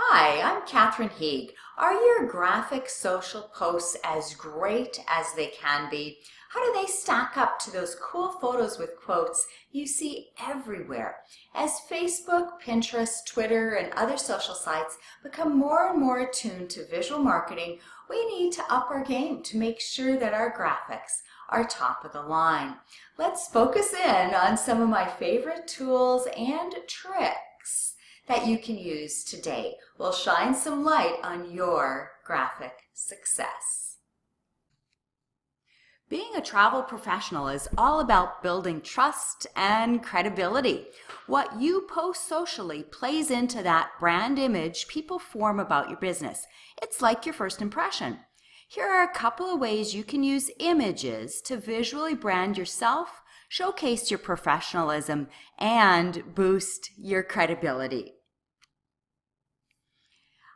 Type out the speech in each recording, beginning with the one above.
Hi, I'm Catherine Heeg. Are your graphic social posts as great as they can be? How do they stack up to those cool photos with quotes you see everywhere? As Facebook, Pinterest, Twitter, and other social sites become more and more attuned to visual marketing, we need to up our game to make sure that our graphics are top of the line. Let's focus in on some of my favorite tools and tricks that you can use today will shine some light on your graphic success. Being a travel professional is all about building trust and credibility. What you post socially plays into that brand image people form about your business. It's like your first impression. Here are a couple of ways you can use images to visually brand yourself, showcase your professionalism, and boost your credibility.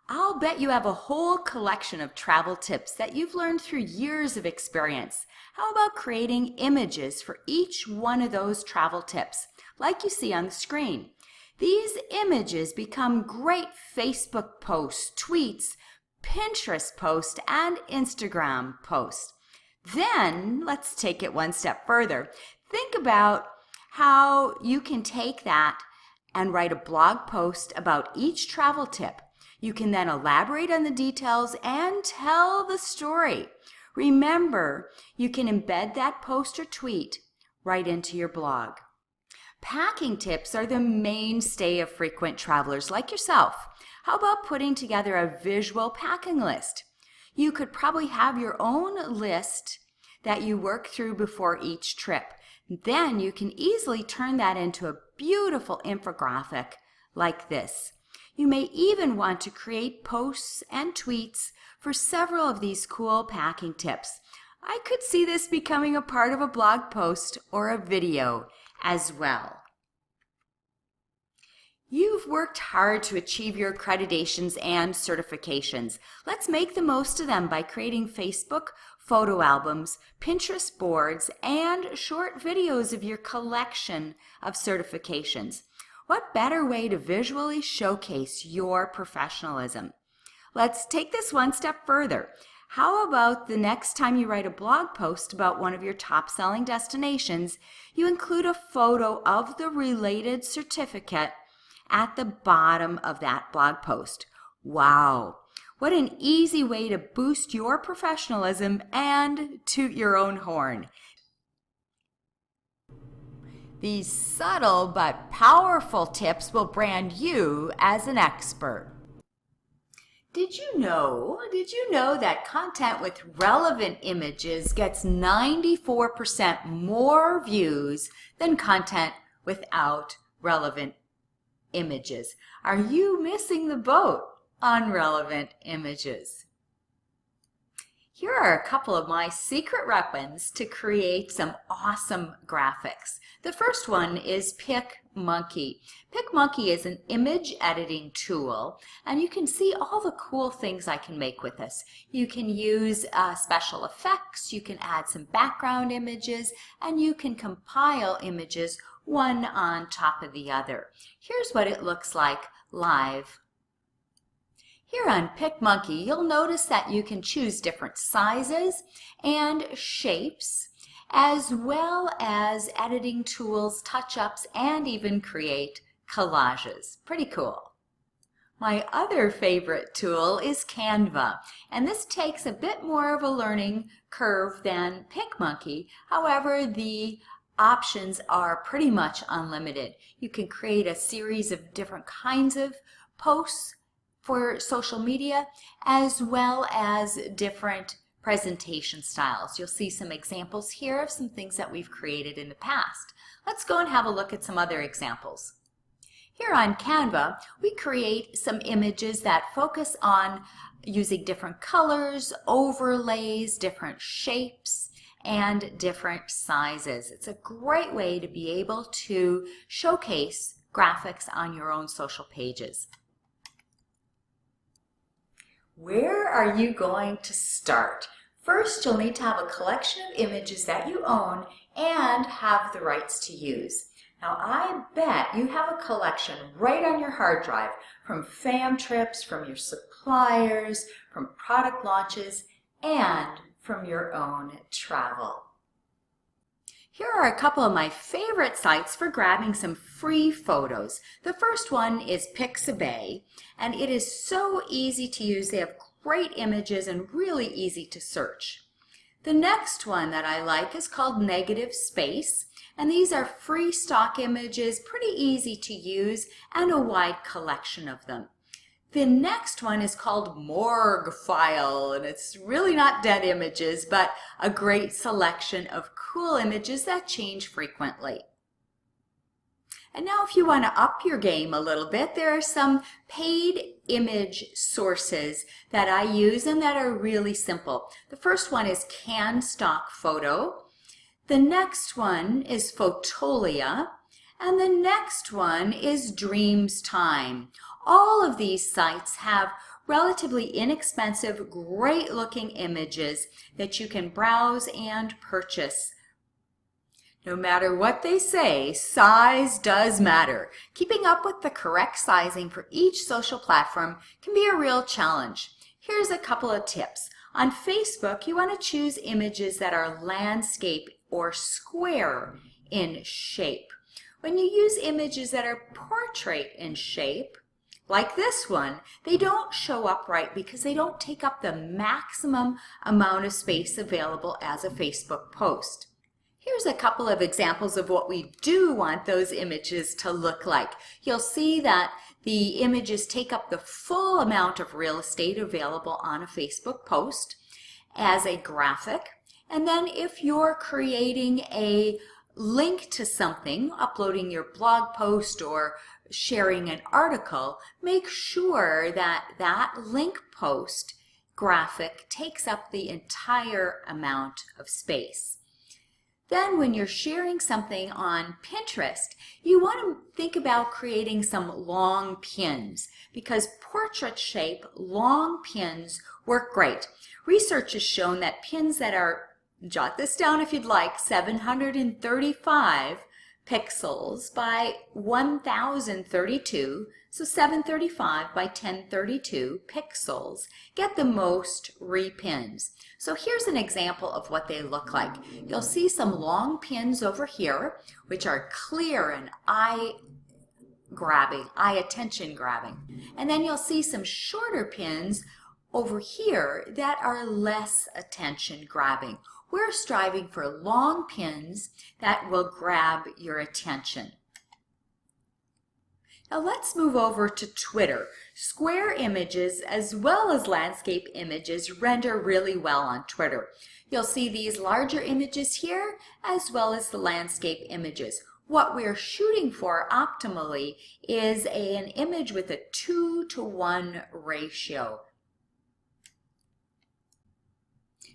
I'll bet you have a whole collection of travel tips that you've learned through years of experience. How about creating images for each one of those travel tips, like you see on the screen? These images become great Facebook posts, tweets, Pinterest posts, and Instagram posts. Then let's take it one step further. Think about how you can take that and write a blog post about each travel tip. You can then elaborate on the details and tell the story. Remember, you can embed that post or tweet right into your blog. Packing tips are the mainstay of frequent travelers like yourself. How about putting together a visual packing list? You could probably have your own list that you work through before each trip. Then you can easily turn that into a beautiful infographic like this. You may even want to create posts and tweets for several of these cool packing tips. I could see this becoming a part of a blog post or a video as well. You've worked hard to achieve your accreditations and certifications. Let's make the most of them by creating Facebook photo albums, Pinterest boards, and short videos of your collection of certifications. What better way to visually showcase your professionalism? Let's take this one step further. How about the next time you write a blog post about one of your top-selling destinations, you include a photo of the related certificate at the bottom of that blog post. Wow, what an easy way to boost your professionalism and toot your own horn. These subtle but powerful tips will brand you as an expert. Did you know that content with relevant images gets 94% more views than content without relevant images? Are you missing the boat on relevant images? Here are a couple of my secret weapons to create some awesome graphics. The first one is PicMonkey. PicMonkey is an image editing tool, and you can see all the cool things I can make with this. You can use special effects, you can add some background images, and you can compile images one on top of the other. Here's what it looks like live. Here on PicMonkey, you'll notice that you can choose different sizes and shapes, as well as editing tools, touch-ups, and even create collages. Pretty cool. My other favorite tool is Canva, and this takes a bit more of a learning curve than PicMonkey. However, the options are pretty much unlimited. You can create a series of different kinds of posts for social media, as well as different presentation styles. You'll see some examples here of some things that we've created in the past. Let's go and have a look at some other examples. Here on Canva, we create some images that focus on using different colors, overlays, different shapes, and different sizes. It's a great way to be able to showcase graphics on your own social pages. Where are you going to start? First, you'll need to have a collection of images that you own and have the rights to use. Now, I bet you have a collection right on your hard drive from fam trips, from your suppliers, from product launches, and from your own travel. Here are a couple of my favorite sites for grabbing some free photos. The first one is Pixabay, and it is so easy to use. They have great images and really easy to search. The next one that I like is called Negative Space, and these are free stock images, pretty easy to use, and a wide collection of them. The next one is called Morgue File, and it's really not dead images, but a great selection of cool images that change frequently. And now if you want to up your game a little bit, there are some paid image sources that I use and that are really simple. The first one is Canned Stock Photo. The next one is Fotolia. And the next one is Dreams Time. All of these sites have relatively inexpensive, great looking images that you can browse and purchase. No matter what they say, size does matter. Keeping up with the correct sizing for each social platform can be a real challenge. Here's a couple of tips. On Facebook, you want to choose images that are landscape or square in shape. When you use images that are portrait in shape, like this one, they don't show up right because they don't take up the maximum amount of space available as a Facebook post. Here's a couple of examples of what we do want those images to look like. You'll see that the images take up the full amount of real estate available on a Facebook post as a graphic. And then if you're creating a link to something, uploading your blog post or sharing an article, make sure that that link post graphic takes up the entire amount of space. Then when you're sharing something on Pinterest, you want to think about creating some long pins because portrait shape long pins work great. Research has shown that pins that are, jot this down if you'd like, 735 pixels by 1032, so 735 by 1032 pixels, get the most repins. So here's an example of what they look like. You'll see some long pins over here, which are clear and eye-grabbing, eye-attention grabbing. And then you'll see some shorter pins over here that are less attention grabbing. We're striving for long pins that will grab your attention. Now let's move over to Twitter. Square images as well as landscape images render really well on Twitter. You'll see these larger images here as well as the landscape images. What we're shooting for optimally is an image with a 2:1 ratio.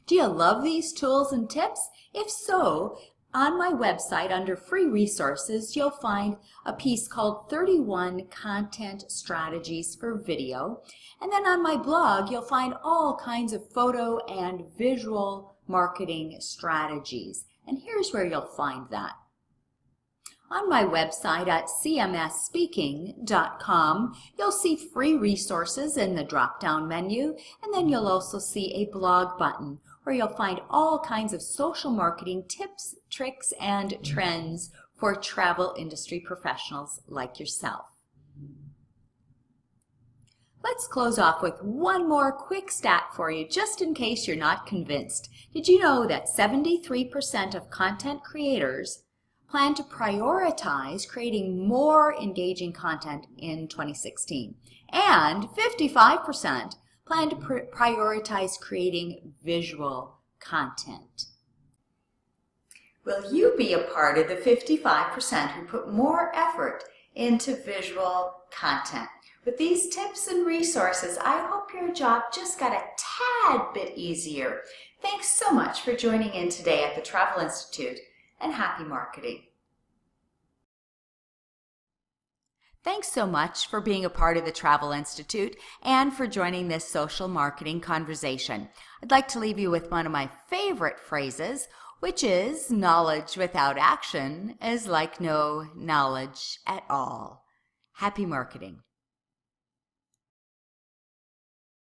Do you love these tools and tips? If so, on my website under free resources, you'll find a piece called 31 Content Strategies for Video. And then on my blog, you'll find all kinds of photo and visual marketing strategies. And here's where you'll find that. On my website at cmsspeaking.com, you'll see free resources in the drop-down menu, and then you'll also see a blog button where you'll find all kinds of social marketing tips, tricks, and trends for travel industry professionals like yourself. Let's close off with one more quick stat for you, just in case you're not convinced. Did you know that 73% of content creators plan to prioritize creating more engaging content in 2016? And 55% plan to prioritize creating visual content. Will you be a part of the 55% who put more effort into visual content? With these tips and resources, I hope your job just got a tad bit easier. Thanks so much for joining in today at the Travel Institute, and happy marketing. Thanks so much for being a part of the Travel Institute and for joining this social marketing conversation. I'd like to leave you with one of my favorite phrases. which is knowledge without action is like no knowledge at all. Happy marketing.